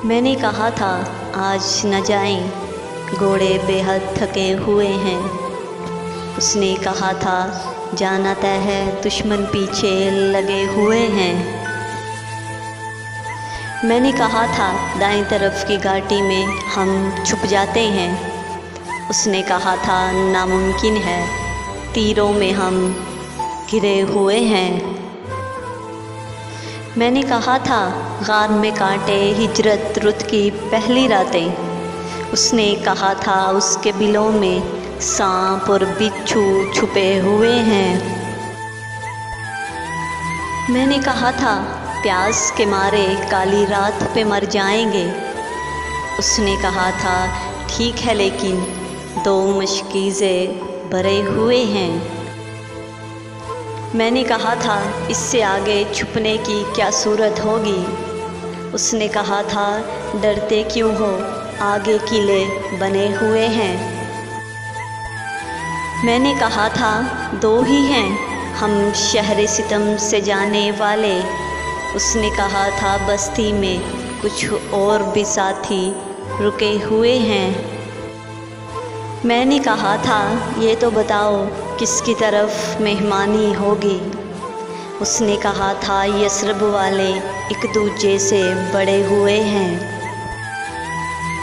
मैंने कहा था आज न जाएं, घोड़े बेहद थके हुए हैं। उसने कहा था जाना तय है, दुश्मन पीछे लगे हुए हैं। मैंने कहा था दाईं तरफ की घाटी में हम छुप जाते हैं। उसने कहा था नामुमकिन है, तीरों में हम घिरे हुए हैं। मैंने कहा था गार में कांटे हिजरत रुत की पहली रातें। उसने कहा था उसके बिलों में सांप और बिच्छू छुपे हुए हैं। मैंने कहा था प्यास के मारे काली रात पे मर जाएंगे। उसने कहा था ठीक है, लेकिन 2 मशकीज़े भरे हुए हैं। मैंने कहा था इससे आगे छुपने की क्या सूरत होगी। उसने कहा था डरते क्यों हो, आगे किले बने हुए हैं। मैंने कहा था 2 ही हैं हम शहर सितम से जाने वाले। उसने कहा था बस्ती में कुछ और भी साथी रुके हुए हैं। मैंने कहा था ये तो बताओ किसकी तरफ मेहमानी होगी। उसने कहा था यस्रब वाले एक दूजे से बड़े हुए हैं।